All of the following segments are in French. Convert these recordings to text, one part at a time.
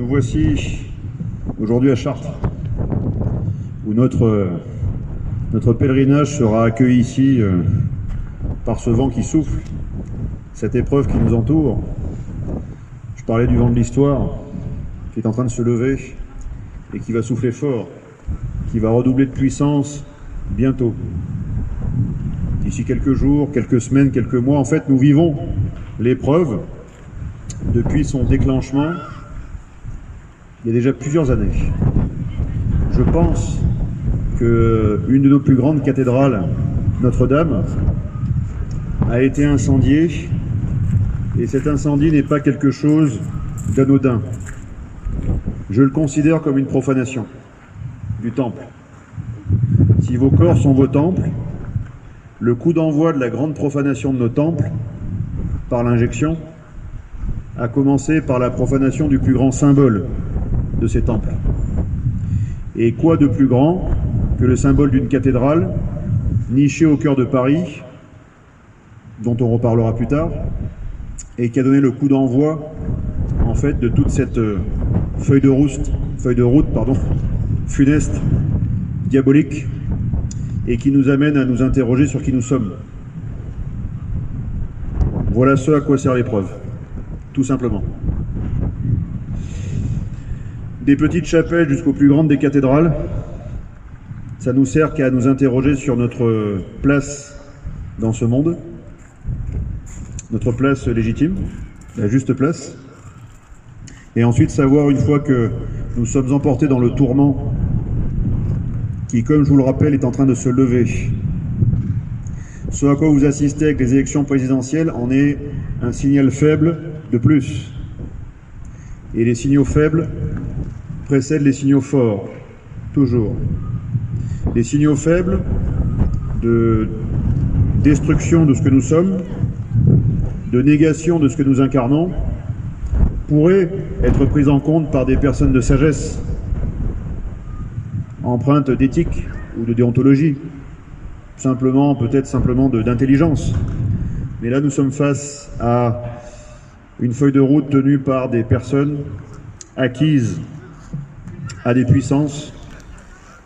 Nous voici aujourd'hui à Chartres, où notre pèlerinage sera accueilli ici par ce vent qui souffle, cette épreuve qui nous entoure. Je parlais du vent de l'histoire qui est en train de se lever et qui va souffler fort, qui va redoubler de puissance bientôt. D'ici quelques jours, quelques semaines, quelques mois, en fait, nous vivons l'épreuve depuis son déclenchement il y a déjà plusieurs années. Je pense qu'une de nos plus grandes cathédrales, Notre-Dame, a été incendiée, et cet incendie n'est pas quelque chose d'anodin. Je le considère comme une profanation du temple. Si vos corps sont vos temples, le coup d'envoi de la grande profanation de nos temples, par l'injection, a commencé par la profanation du plus grand symbole de ces temples. Et quoi de plus grand que le symbole d'une cathédrale nichée au cœur de Paris, dont on reparlera plus tard, et qui a donné le coup d'envoi en fait de toute cette feuille de route, funeste, diabolique, et qui nous amène à nous interroger sur qui nous sommes. Voilà ce à quoi sert l'épreuve, tout simplement. Des petites chapelles jusqu'aux plus grandes des cathédrales, ça nous sert qu'à nous interroger sur notre place dans ce monde, notre place légitime, la juste place, et ensuite savoir, une fois que nous sommes emportés dans le tourment qui, comme je vous le rappelle, est en train de se lever. Ce à quoi vous assistez avec les élections présidentielles en est un signal faible de plus. Et les signaux faibles précèdent les signaux forts, toujours. Les signaux faibles de destruction de ce que nous sommes, de négation de ce que nous incarnons, pourraient être pris en compte par des personnes de sagesse, empreintes d'éthique ou de déontologie, peut-être simplement d'intelligence. Mais là, nous sommes face à une feuille de route tenue par des personnes acquises à des puissances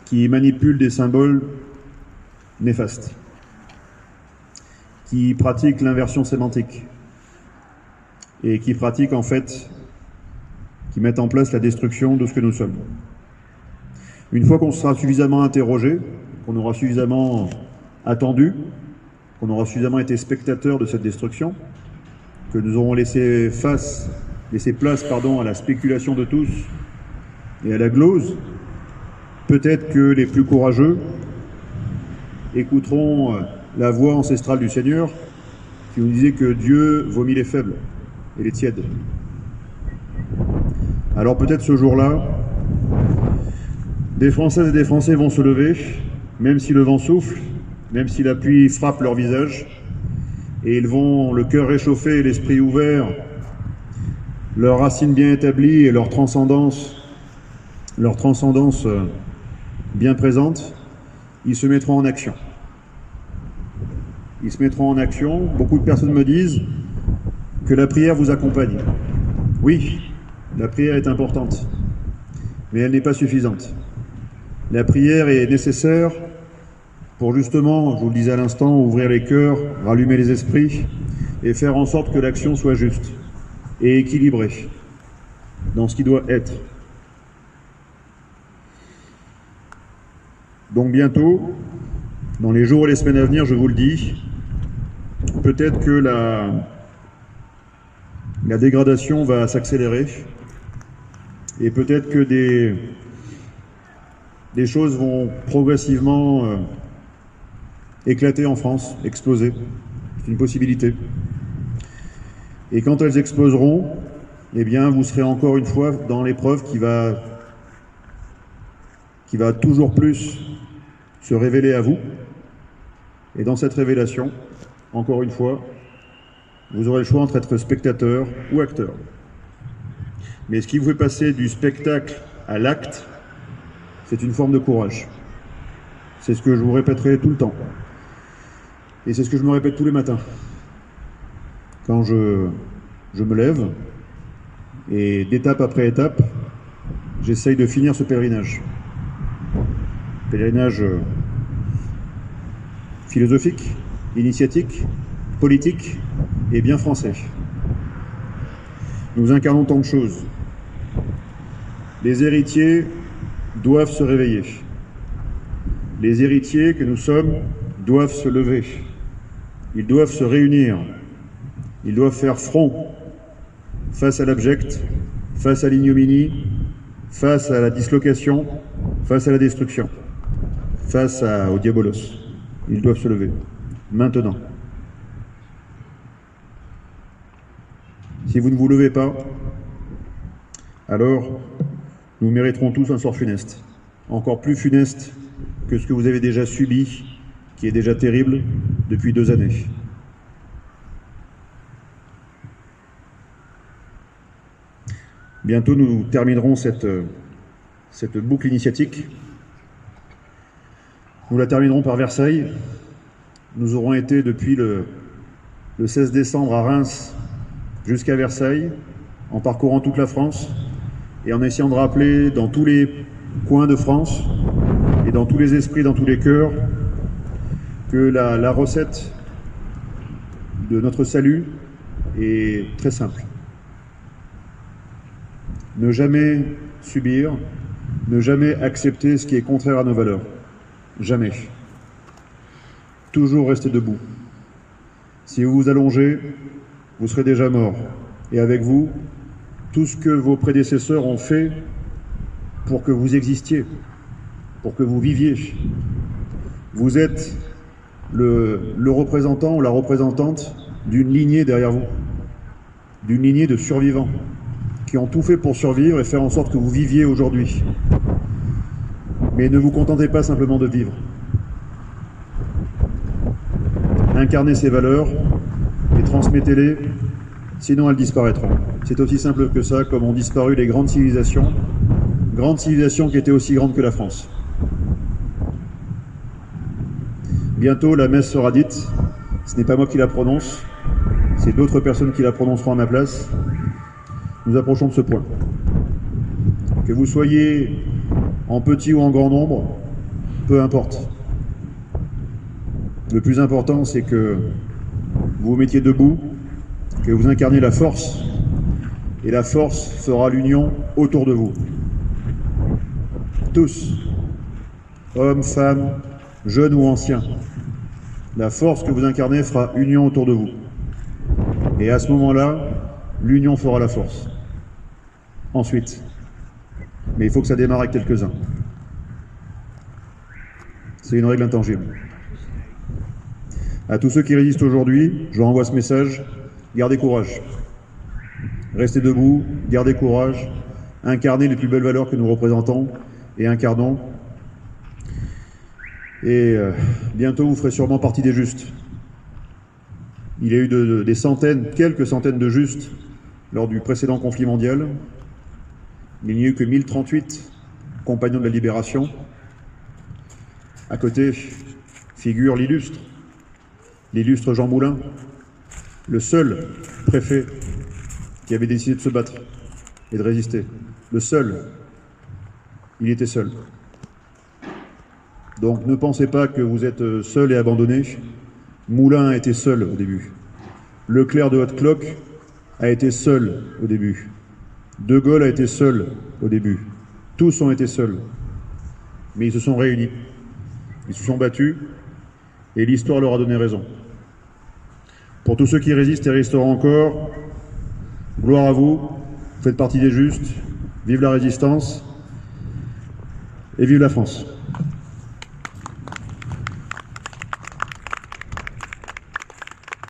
qui manipulent des symboles néfastes, qui pratiquent l'inversion sémantique et qui pratiquent qui mettent en place la destruction de ce que nous sommes. Une fois qu'on sera suffisamment interrogé, qu'on aura suffisamment attendu, qu'on aura suffisamment été spectateur de cette destruction, que nous aurons laissé place à la spéculation de tous et à la glose, peut-être que les plus courageux écouteront la voix ancestrale du Seigneur qui nous disait que Dieu vomit les faibles et les tièdes. Alors peut-être ce jour-là, des Françaises et des Français vont se lever, même si le vent souffle, même si la pluie frappe leur visage, et ils vont, le cœur réchauffé et l'esprit ouvert, leurs racines bien établies et leur transcendance bien présente, ils se mettront en action. Ils se mettront en action. Beaucoup de personnes me disent que la prière vous accompagne. Oui, la prière est importante, mais elle n'est pas suffisante. La prière est nécessaire pour justement, je vous le disais à l'instant, ouvrir les cœurs, rallumer les esprits et faire en sorte que l'action soit juste et équilibrée dans ce qui doit être. Donc bientôt, dans les jours et les semaines à venir, je vous le dis, peut-être que la dégradation va s'accélérer et peut-être que des choses vont progressivement éclater en France, exploser. C'est une possibilité. Et quand elles exploseront, eh bien, vous serez encore une fois dans l'épreuve qui va toujours plus se révéler à vous. Et dans cette révélation, encore une fois, vous aurez le choix entre être spectateur ou acteur. Mais ce qui vous fait passer du spectacle à l'acte, c'est une forme de courage. C'est ce que je vous répéterai tout le temps. Et c'est ce que je me répète tous les matins. Quand je me lève, et d'étape après étape, j'essaye de finir ce pèlerinage. Pèlerinage philosophique, initiatique, politique et bien français. Nous incarnons tant de choses. Les héritiers doivent se réveiller. Les héritiers que nous sommes doivent se lever. Ils doivent se réunir. Ils doivent faire front face à l'abject, face à l'ignominie, face à la dislocation, face à la destruction, face au diabolos. Ils doivent se lever, maintenant. Si vous ne vous levez pas, alors nous mériterons tous un sort funeste, encore plus funeste que ce que vous avez déjà subi, qui est déjà terrible depuis 2 années. Bientôt, nous terminerons cette boucle initiatique. Nous la terminerons par Versailles. Nous aurons été depuis le 16 décembre à Reims jusqu'à Versailles, en parcourant toute la France et en essayant de rappeler dans tous les coins de France et dans tous les esprits, dans tous les cœurs, que la recette de notre salut est très simple. Ne jamais subir, ne jamais accepter ce qui est contraire à nos valeurs. Jamais. Toujours rester debout. Si vous vous allongez, vous serez déjà mort. Et avec vous, tout ce que vos prédécesseurs ont fait pour que vous existiez, pour que vous viviez. Vous êtes le représentant ou la représentante d'une lignée derrière vous, d'une lignée de survivants qui ont tout fait pour survivre et faire en sorte que vous viviez aujourd'hui. Mais ne vous contentez pas simplement de vivre. Incarnez ces valeurs et transmettez-les, sinon elles disparaîtront. C'est aussi simple que ça, comme ont disparu les grandes civilisations qui étaient aussi grandes que la France. Bientôt, la messe sera dite. Ce n'est pas moi qui la prononce, c'est d'autres personnes qui la prononceront à ma place. Nous approchons de ce point. Que vous soyez en petit ou en grand nombre, peu importe. Le plus important, c'est que vous vous mettiez debout, que vous incarniez la force, et la force fera l'union autour de vous. Tous, hommes, femmes, jeunes ou anciens, la force que vous incarnez fera union autour de vous. Et à ce moment-là, l'union fera la force. Ensuite, mais il faut que ça démarre avec quelques-uns. C'est une règle intangible. À tous ceux qui résistent aujourd'hui, je renvoie ce message, gardez courage. Restez debout, gardez courage, incarnez les plus belles valeurs que nous représentons et incarnons. Et bientôt vous ferez sûrement partie des justes. Il y a eu des centaines, quelques centaines de justes lors du précédent conflit mondial. Il n'y a eu que 1038 compagnons de la libération. À côté figure l'illustre Jean Moulin, le seul préfet qui avait décidé de se battre et de résister. Le seul. Il était seul. Donc ne pensez pas que vous êtes seul et abandonné. Moulin a été seul au début. Leclerc de Haute-Cloque a été seul au début. De Gaulle a été seul au début. Tous ont été seuls. Mais ils se sont réunis. Ils se sont battus et l'histoire leur a donné raison. Pour tous ceux qui résistent et résisteront encore, gloire à vous, vous faites partie des justes, vive la résistance et vive la France.